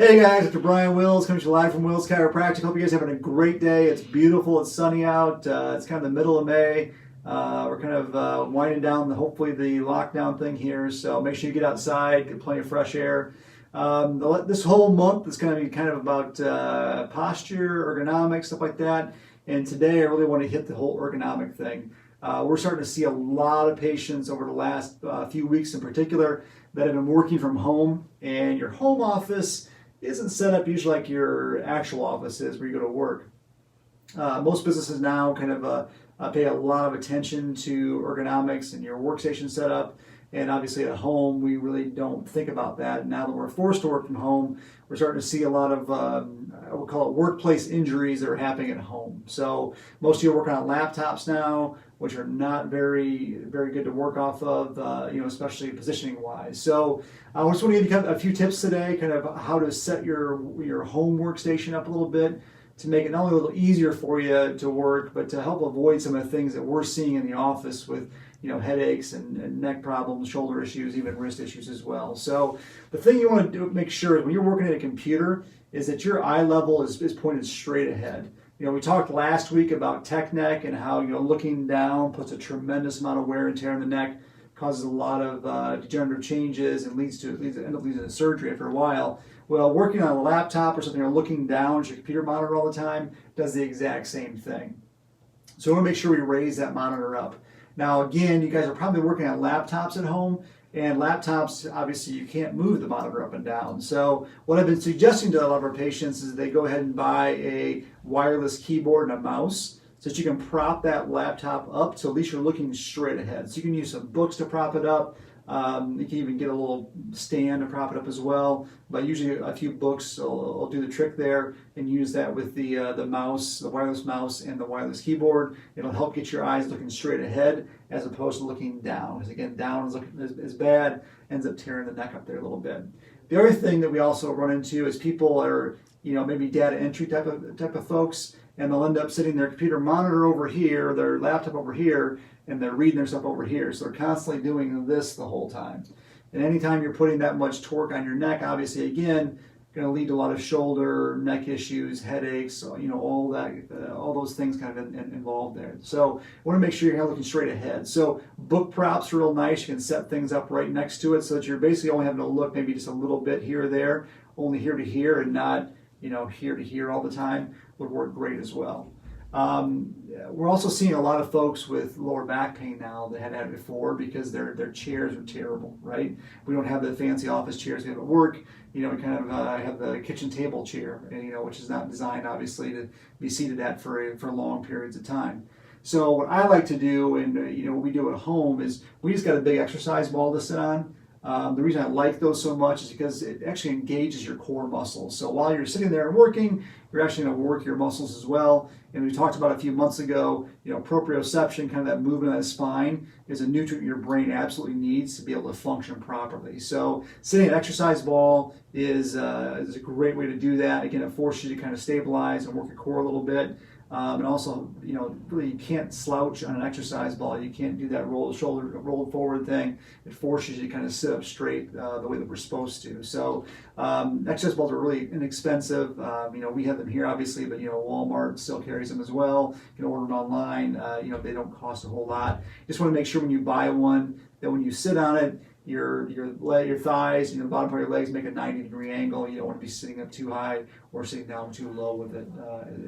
Hey guys, Dr. Bryan Wills coming to you live from Wills Chiropractic. Hope you guys are having a great day. It's beautiful, it's sunny out. It's kind of the middle of May. We're kind of winding down hopefully the lockdown thing here. So make sure you get outside, get plenty of fresh air. This whole month is going to be kind of about posture, ergonomics, stuff like that. And today I really want to hit the whole ergonomic thing. We're starting to see a lot of patients over the last few weeks in particular that have been working from home, and your home office isn't set up usually like your actual office is where you go to work. Most businesses now kind of pay a lot of attention to ergonomics and your workstation setup, and obviously at home we really don't think about that. Now that we're forced to work from home, we're starting to see a lot of we'll call it workplace injuries that are happening at home. So most of you are working on laptops now, which are not very good to work off of, especially positioning wise. So I just want to give you a few tips today, kind of how to set your home workstation up a little bit to make it not only a little easier for you to work, but to help avoid some of the things that we're seeing in the office with headaches and neck problems, shoulder issues, even wrist issues as well. So the thing you want to make sure is when you're working at a computer is that your eye level is pointed straight ahead. We talked last week about tech neck and how looking down puts a tremendous amount of wear and tear on the neck, causes a lot of degenerative changes, and end up leading to surgery after a while. Well, working on a laptop or something or looking down at your computer monitor all the time does the exact same thing. So we want to make sure we raise that monitor up. Now again, you guys are probably working on laptops at home, and laptops, obviously you can't move the monitor up and down. So what I've been suggesting to a lot of our patients is they go ahead and buy a wireless keyboard and a mouse so that you can prop that laptop up so at least you're looking straight ahead. So you can use some books to prop it up. You can even get a little stand to prop it up as well, but usually a few books will do the trick there, and use that with the mouse, the wireless mouse and the wireless keyboard. It'll help get your eyes looking straight ahead as opposed to looking down, because again, down is bad, ends up tearing the neck up there a little bit. The other thing that we also run into is people are maybe data entry type of folks, and they'll end up sitting their computer monitor over here, their laptop over here, and they're reading their stuff over here. So they're constantly doing this the whole time. And anytime you're putting that much torque on your neck, obviously, again, going to lead to a lot of shoulder, neck issues, headaches, all those things kind of involved there. So you want to make sure you're kind of looking straight ahead. So book props are real nice. You can set things up right next to it so that you're basically only having to look maybe just a little bit here or there, only here to here and not here to here all the time would work great as well. We're also seeing a lot of folks with lower back pain now that had it before because their chairs are terrible, right? We don't have the fancy office chairs we have at work. We kind of have the kitchen table chair, which is not designed obviously to be seated at for long periods of time. So what I like to do, and what we do at home, is we just got a big exercise ball to sit on. The reason I like those so much is because it actually engages your core muscles. So while you're sitting there and working, you're actually going to work your muscles as well. And we talked about a few months ago, proprioception, kind of that movement of the spine, is a nutrient your brain absolutely needs to be able to function properly. So sitting an exercise ball is a great way to do that. Again, it forces you to kind of stabilize and work your core a little bit. And also, really you can't slouch on an exercise ball. You can't do that roll forward thing. It forces you to kind of sit up straight the way that we're supposed to. So exercise balls are really inexpensive. We have them here obviously, but Walmart still carries them as well. You can order them online. They don't cost a whole lot. Just want to make sure when you buy one that when you sit on it, your thighs, the bottom part of your legs make a 90-degree angle. You don't want to be sitting up too high or sitting down too low with it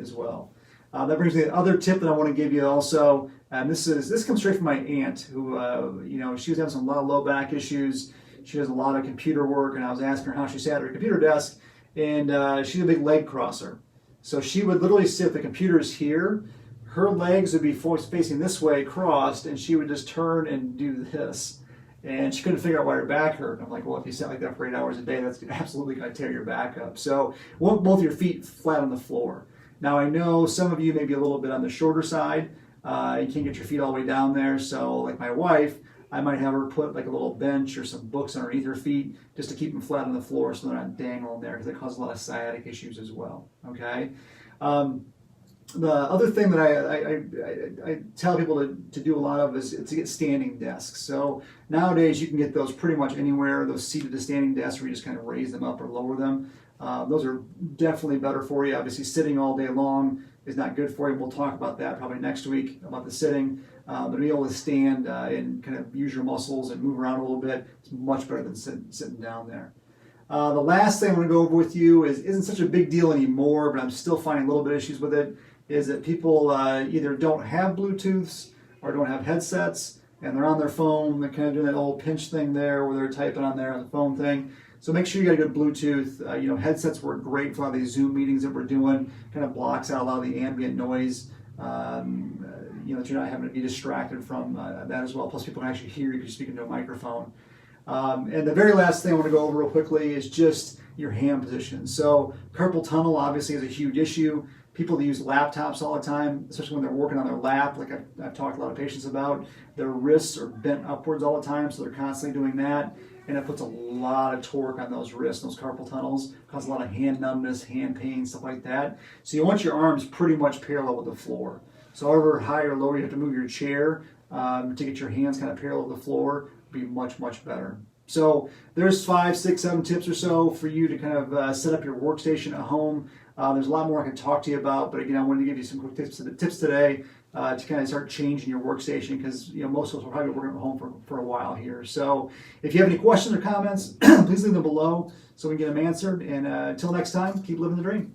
as well. That brings me to the other tip that I want to give you also, and this comes straight from my aunt, who she was having a lot of low back issues. She does a lot of computer work, and I was asking her how she sat at her computer desk, and she's a big leg crosser. So she would literally sit, the computer's here, her legs would be facing this way, crossed, and she would just turn and do this. And she couldn't figure out why her back hurt. I'm like, well, if you sit like that for 8 hours a day, that's absolutely going to tear your back up. So want both your feet flat on the floor. Now I know some of you may be a little bit on the shorter side. You can't get your feet all the way down there. So like my wife, I might have her put like a little bench or some books underneath her feet just to keep them flat on the floor so they're not dangling there, because it causes a lot of sciatic issues as well. Okay. The other thing that I tell people to do a lot of is to get standing desks. So nowadays you can get those pretty much anywhere, those seated to standing desks where you just kind of raise them up or lower them. Those are definitely better for you. Obviously sitting all day long is not good for you. We'll talk about that probably next week about the sitting. But to be able to stand and kind of use your muscles and move around a little bit is much better than sitting down there. The last thing I'm going to go over with you isn't such a big deal anymore, but I'm still finding a little bit of issues with it, is that people either don't have Bluetooths or don't have headsets, and they're on their phone. They're kind of doing that old pinch thing there where they're typing on there on the phone thing. So make sure you got a good Bluetooth. Headsets work great for a lot of these Zoom meetings that we're doing. Kind of blocks out a lot of the ambient noise. That you're not having to be distracted from that as well. Plus people can actually hear you because you're speaking to a microphone. And the very last thing I want to go over real quickly is just your hand position. So carpal tunnel obviously is a huge issue. People that use laptops all the time, especially when they're working on their lap, like I've talked to a lot of patients about, their wrists are bent upwards all the time, so they're constantly doing that. And it puts a lot of torque on those wrists, those carpal tunnels, causes a lot of hand numbness, hand pain, stuff like that. So you want your arms pretty much parallel with the floor. So however high or low you have to move your chair to get your hands kind of parallel with the floor would be much, much better. So there's 5, 6, 7 tips or so for you to kind of set up your workstation at home. There's a lot more I can talk to you about, but again, I wanted to give you some quick tips today to kind of start changing your workstation because most of us will probably be working at home for a while here. So if you have any questions or comments, please leave them below so we can get them answered. And until next time, keep living the dream.